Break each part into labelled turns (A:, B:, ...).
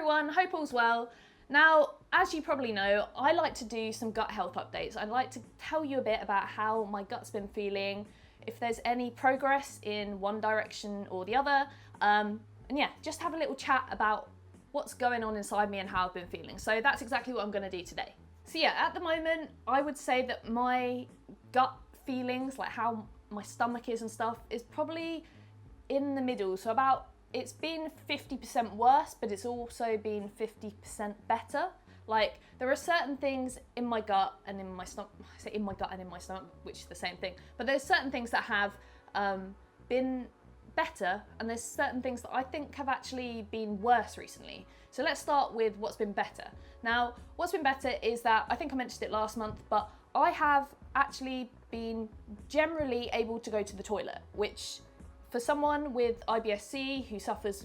A: everyone, hope all's well. Now, as you probably know, I like to do some gut health updates. I'd like to tell you a bit about how my gut's been feeling, if there's any progress in one direction or the other, and yeah, just have a little chat about what's going on inside me and how I've been feeling. So that's exactly what I'm going to do today. So yeah, at the moment, I would say that my gut feelings, like how my stomach is and stuff, is probably in the middle. So it's been 50% worse, but it's also been 50% better. Like, there are certain things in my gut and in my stomach, I say in my gut and in my stomach, which is the same thing, but there's certain things that have been better, and there's certain things that I think have actually been worse recently. So let's start with what's been better. Now, what's been better is that, I think I mentioned it last month, but I have actually been generally able to go to the toilet, which for someone with IBS-C who suffers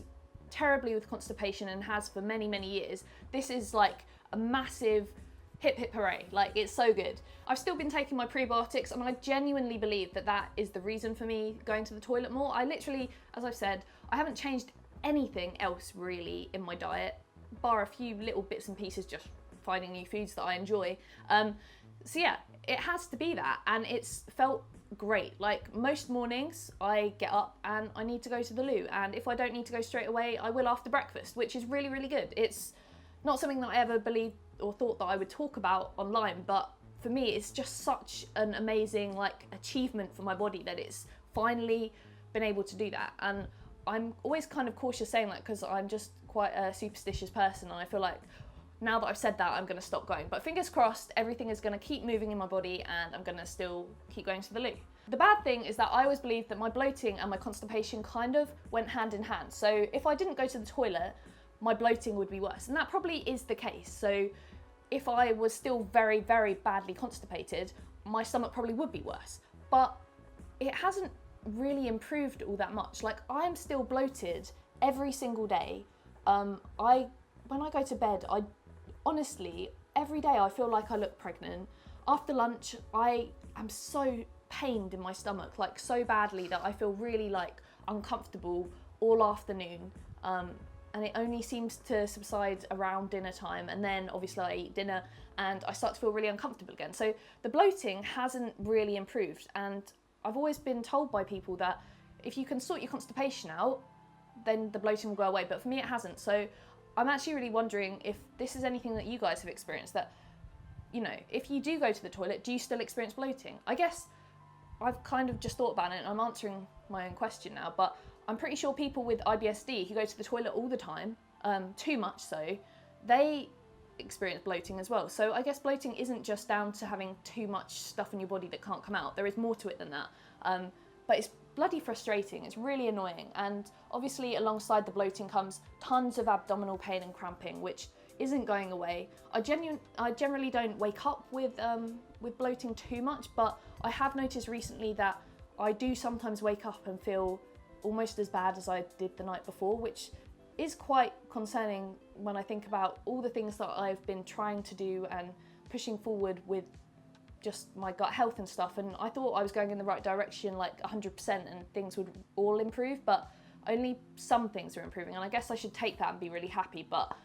A: terribly with constipation and has for many, many years, this is like a massive hip hip hooray. Like, it's so good. I've still been taking my prebiotics, and I genuinely believe that that is the reason for me going to the toilet more. I literally, as I've said, I haven't changed anything else really in my diet, bar a few little bits and pieces, just finding new foods that I enjoy. So yeah, it has to be that, and it's felt great. Like, most mornings I get up and I need to go to the loo, and if I don't need to go straight away, I will after breakfast, which is really, really good. It's not something that I ever believed or thought that I would talk about online, but for me it's just such an amazing like achievement for my body that it's finally been able to do that. And I'm always kind of cautious saying that because I'm just quite a superstitious person, and I feel like now that I've said that, I'm going to stop going. But fingers crossed, everything is going to keep moving in my body and I'm going to still keep going to the loo. The bad thing is that I always believed that my bloating and my constipation kind of went hand in hand. So if I didn't go to the toilet, my bloating would be worse. And that probably is the case. So if I was still very, very badly constipated, my stomach probably would be worse. But it hasn't really improved all that much. Like, I'm still bloated every single day. When I go to bed, honestly, every day I feel like I look pregnant. After lunch, I am so pained in my stomach, like so badly that I feel really like uncomfortable all afternoon. And it only seems to subside around dinner time, and then obviously I eat dinner and I start to feel really uncomfortable again. So the bloating hasn't really improved, and I've always been told by people that if you can sort your constipation out, then the bloating will go away, but for me it hasn't. So I'm actually really wondering if this is anything that you guys have experienced, that, you know, if you do go to the toilet, do you still experience bloating? I guess I've kind of just thought about it and I'm answering my own question now, but I'm pretty sure people with IBS-D who go to the toilet all the time, too much so, they experience bloating as well. So I guess bloating isn't just down to having too much stuff in your body that can't come out. There is more to it than that. But it's bloody frustrating. It's really annoying. And obviously alongside the bloating comes tons of abdominal pain and cramping, which isn't going away. I generally don't wake up with bloating too much, but I have noticed recently that I do sometimes wake up and feel almost as bad as I did the night before, which is quite concerning when I think about all the things that I've been trying to do and pushing forward with just my gut health and stuff. And I thought I was going in the right direction, like 100%, and things would all improve, but only some things are improving. And I guess I should take that and be really happy. But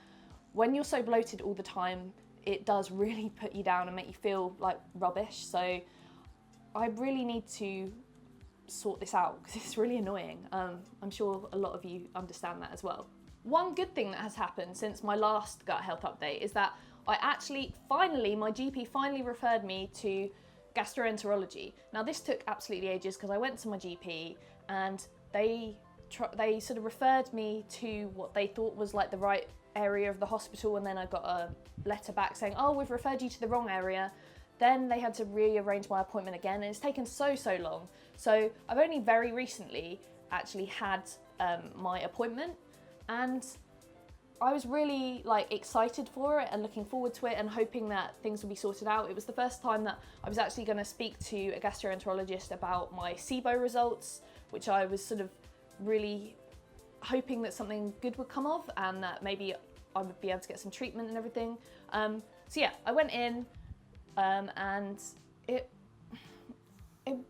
A: when you're so bloated all the time, it does really put you down and make you feel like rubbish. So I really need to sort this out because it's really annoying. I'm sure a lot of you understand that as well. One good thing that has happened since my last gut health update is that I actually my GP finally referred me to gastroenterology. Now, this took absolutely ages because I went to my GP and they sort of referred me to what they thought was like the right area of the hospital, and then I got a letter back saying, oh, we've referred you to the wrong area. Then they had to rearrange my appointment again, and it's taken so long. So I've only very recently actually had my appointment, and I was really like excited for it and looking forward to it and hoping that things would be sorted out. It was the first time that I was actually going to speak to a gastroenterologist about my SIBO results, which I was sort of really hoping that something good would come of and that maybe I would be able to get some treatment and everything. So yeah, I went in and it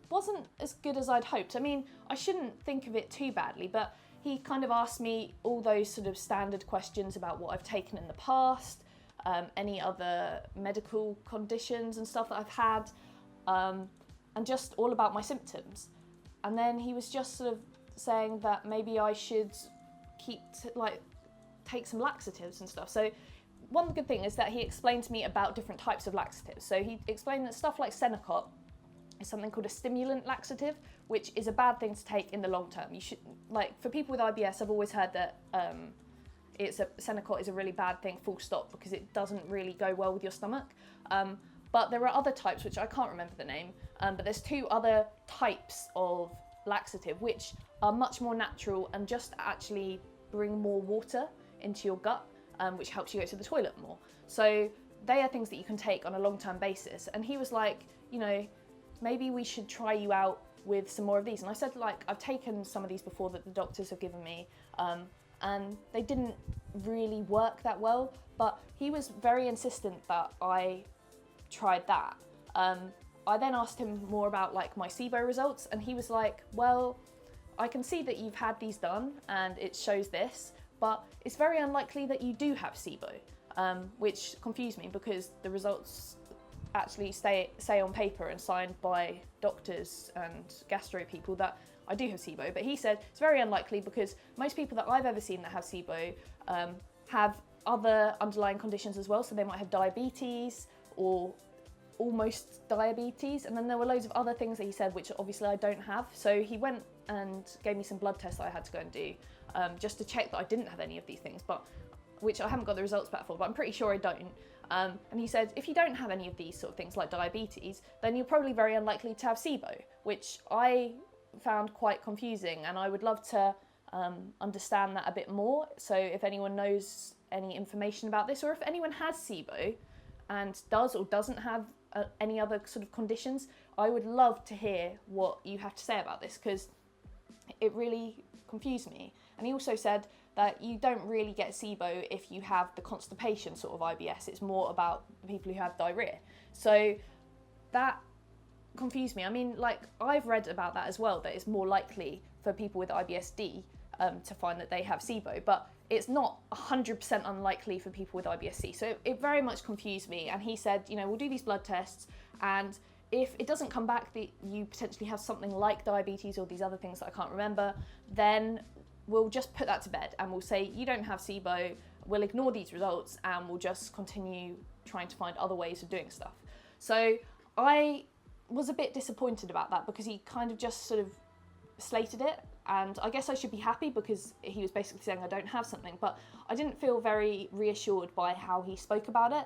A: wasn't as good as I'd hoped. I mean, I shouldn't think of it too badly, but he kind of asked me all those sort of standard questions about what I've taken in the past, any other medical conditions and stuff that I've had, and just all about my symptoms. And then he was just sort of saying that maybe I should take some laxatives and stuff. So one good thing is that he explained to me about different types of laxatives. So he explained that stuff like Senokot is something called a stimulant laxative, which is a bad thing to take in the long term. You should, like, for people with IBS, I've always heard that Senokot is a really bad thing, full stop, because it doesn't really go well with your stomach. But there are other types, which I can't remember the name, but there's 2 other types of laxative, which are much more natural and just actually bring more water into your gut, which helps you go to the toilet more. So they are things that you can take on a long-term basis. And he was like, you know, maybe we should try you out with some more of these. And I said, like, I've taken some of these before that the doctors have given me, and they didn't really work that well, but he was very insistent that I tried that. I then asked him more about like my SIBO results, and he was like, well, I can see that you've had these done and it shows this, but it's very unlikely that you do have SIBO, which confused me because the results actually say on paper and signed by doctors and gastro people that I do have SIBO. But he said it's very unlikely because most people that I've ever seen that have SIBO have other underlying conditions as well. So they might have diabetes or almost diabetes, and then there were loads of other things that he said which obviously I don't have. So he went and gave me some blood tests that I had to go and do, just to check that I didn't have any of these things, but which I haven't got the results back for, but I'm pretty sure I don't. And he said, if you don't have any of these sort of things like diabetes, then you're probably very unlikely to have SIBO, which I found quite confusing, and I would love to understand that a bit more. So if anyone knows any information about this, or if anyone has SIBO and does or doesn't have any other sort of conditions, I would love to hear what you have to say about this, because it really confused me. And he also said that you don't really get SIBO if you have the constipation sort of IBS. It's more about the people who have diarrhea. So that confused me. I mean, like, I've read about that as well, that it's more likely for people with IBS-D to find that they have SIBO, but it's not 100% unlikely for people with IBS-C. So it very much confused me. And he said, you know, we'll do these blood tests, and if it doesn't come back that you potentially have something like diabetes or these other things that I can't remember, then we'll just put that to bed and we'll say you don't have SIBO, we'll ignore these results, and we'll just continue trying to find other ways of doing stuff. So I was a bit disappointed about that, because he kind of just sort of slated it, and I guess I should be happy because he was basically saying I don't have something, but I didn't feel very reassured by how he spoke about it,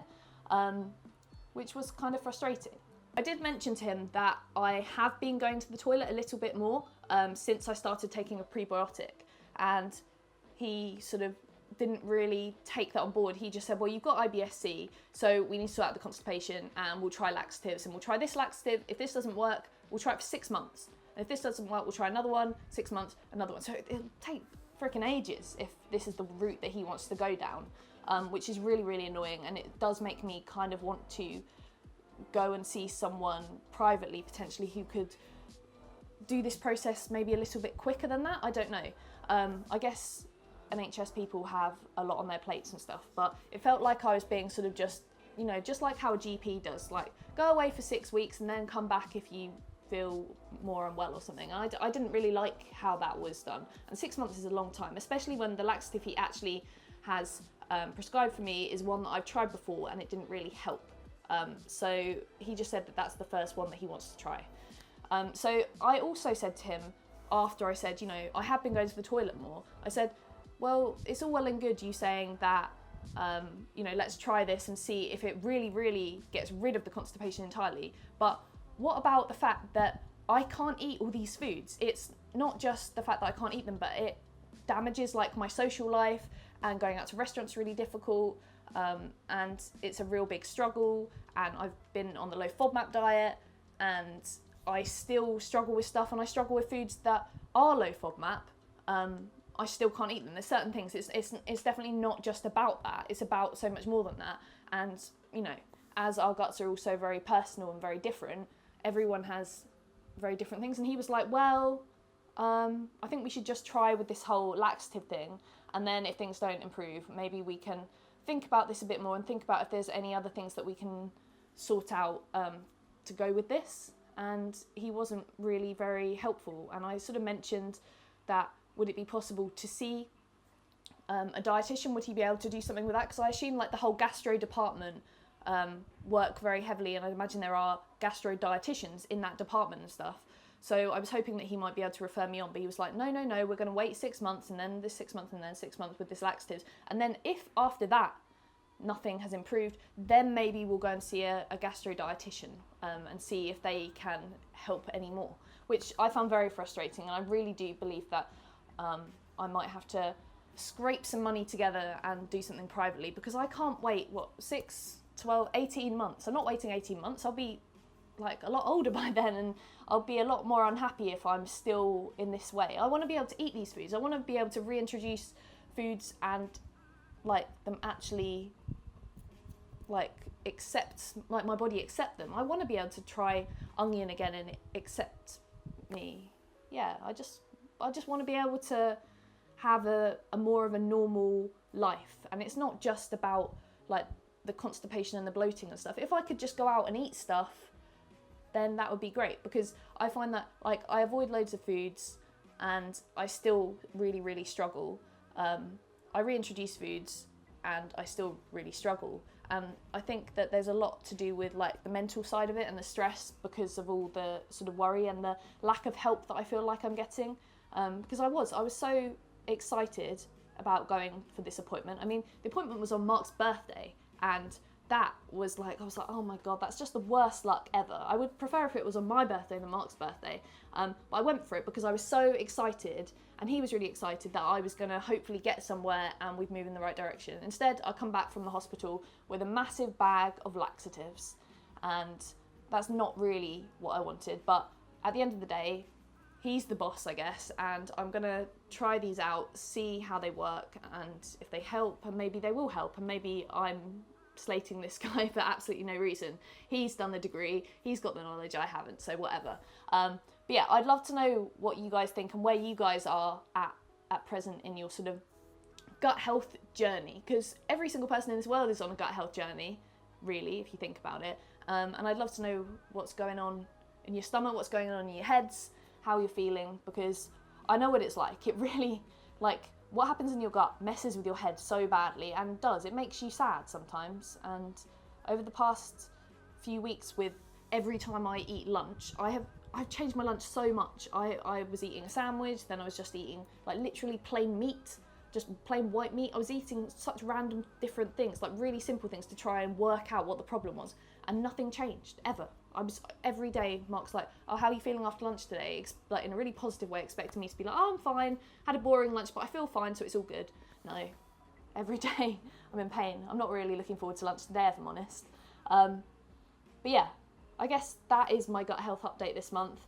A: which was kind of frustrating. I did mention to him that I have been going to the toilet a little bit more since I started taking a prebiotic, and he sort of didn't really take that on board. He just said, well, you've got IBS-C, so we need to sort out the constipation, and we'll try laxatives, and we'll try this laxative. If this doesn't work, we'll try it for 6 months. And if this doesn't work, we'll try another one, 6 months, another one. So it'll take freaking ages if this is the route that he wants to go down, which is really, really annoying. And it does make me kind of want to go and see someone privately, potentially, who could do this process maybe a little bit quicker than that. I don't know. I guess NHS people have a lot on their plates and stuff, but it felt like I was being sort of just, you know, just like how a GP does, like go away for 6 weeks and then come back if you feel more unwell or something. I didn't really like how that was done, and 6 months is a long time, especially when the laxative he actually has prescribed for me is one that I've tried before and it didn't really help. So he just said that that's the first one that he wants to try. So I also said to him, after I said, you know, I have been going to the toilet more, I said, well, it's all well and good you saying that, you know, let's try this and see if it really, really gets rid of the constipation entirely. But what about the fact that I can't eat all these foods? It's not just the fact that I can't eat them, but it damages like my social life, and going out to restaurants is really difficult, and it's a real big struggle. And I've been on the low FODMAP diet, and I still struggle with stuff, and I struggle with foods that are low FODMAP. I still can't eat them. There's certain things, it's definitely not just about that, it's about so much more than that. And, you know, as our guts are also very personal and very different, everyone has very different things. And he was like, well, I think we should just try with this whole laxative thing, and then if things don't improve, maybe we can think about this a bit more and think about if there's any other things that we can sort out to go with this. And he wasn't really very helpful, and I sort of mentioned that would it be possible to see a dietitian? Would he be able to do something with that? Because I assume like the whole gastro department work very heavily, and I imagine there are gastro dietitians in that department and stuff. So I was hoping that he might be able to refer me on, but he was like, no, we're going to wait 6 months, and then this 6 months, and then 6 months with this laxatives. And then if after that nothing has improved, then maybe we'll go and see a gastro dietitian and see if they can help anymore, which I found very frustrating. And I really do believe that I might have to scrape some money together and do something privately, because I can't wait, 6, 12, 18 months. I'm not waiting 18 months. I'll be like a lot older by then, and I'll be a lot more unhappy if I'm still in this way. I want to be able to eat these foods. I want to be able to reintroduce foods and like them actually like accept, like my body accept them. I want to be able to try onion again and accept me. Yeah, I just want to be able to have a more of a normal life, and it's not just about like the constipation and the bloating and stuff. If I could just go out and eat stuff, then that would be great, because I find that like I avoid loads of foods and I still really struggle. I reintroduce foods and I still really struggle, and I think that there's a lot to do with like the mental side of it and the stress, because of all the sort of worry and the lack of help that I feel like I'm getting, because I was so excited about going for this appointment. I mean, the appointment was on Mark's birthday, and that was like, I was like, oh my God, that's just the worst luck ever. I would prefer if it was on my birthday than Mark's birthday. But I went for it because I was so excited, and he was really excited that I was going to hopefully get somewhere and we'd move in the right direction. Instead, I come back from the hospital with a massive bag of laxatives, and that's not really what I wanted. But at the end of the day, he's the boss, I guess, and I'm going to try these out, see how they work, and if they help, and maybe they will help, and maybe I'm slating this guy for absolutely no reason. He's done the degree, he's got the knowledge, I haven't, so whatever. But yeah, I'd love to know what you guys think and where you guys are at present in your sort of gut health journey, because every single person in this world is on a gut health journey, really, if you think about it. And I'd love to know what's going on in your stomach, what's going on in your heads, how you're feeling, because I know what it's like. It really, like, what happens in your gut messes with your head so badly, and it makes you sad sometimes. And over the past few weeks, with every time I eat lunch, I've changed my lunch so much. I was eating a sandwich, then I was just eating like literally plain meat, just plain white meat. I was eating such random different things, like really simple things, to try and work out what the problem was, and nothing changed ever. Every day Mark's like, oh, how are you feeling after lunch today? Like in a really positive way, expecting me to be like, oh, I'm fine, had a boring lunch, but I feel fine, so it's all good. No, every day I'm in pain. I'm not really looking forward to lunch today, if I'm honest. But yeah, I guess that is my gut health update this month.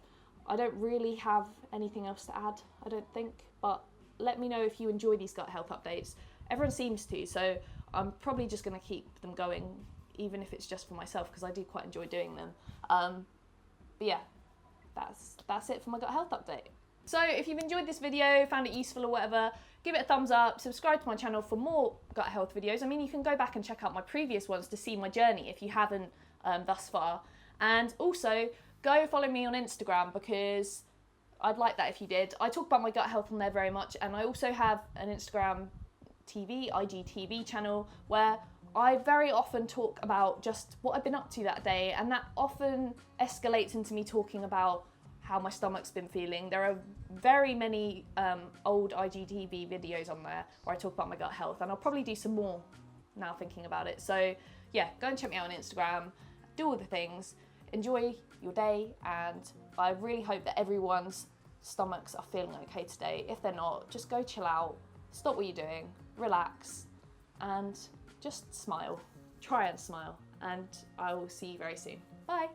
A: I don't really have anything else to add, I don't think, but let me know if you enjoy these gut health updates. Everyone seems to, so I'm probably just going to keep them going, even if it's just for myself, because I do quite enjoy doing them. But yeah, that's it for my gut health update. So if you've enjoyed this video, found it useful or whatever, give it a thumbs up, subscribe to my channel for more gut health videos. I mean, you can go back and check out my previous ones to see my journey if you haven't thus far. And also, go follow me on Instagram, because I'd like that if you did. I talk about my gut health on there very much, and I also have an Instagram IGTV channel, where I very often talk about just what I've been up to that day, and that often escalates into me talking about how my stomach's been feeling. There are very many old IGTV videos on there where I talk about my gut health, and I'll probably do some more now thinking about it. So yeah, go and check me out on Instagram, do all the things, enjoy your day, and I really hope that everyone's stomachs are feeling okay today. If they're not, just go chill out, stop what you're doing, relax, and just smile. Try and smile, and I will see you very soon. Bye.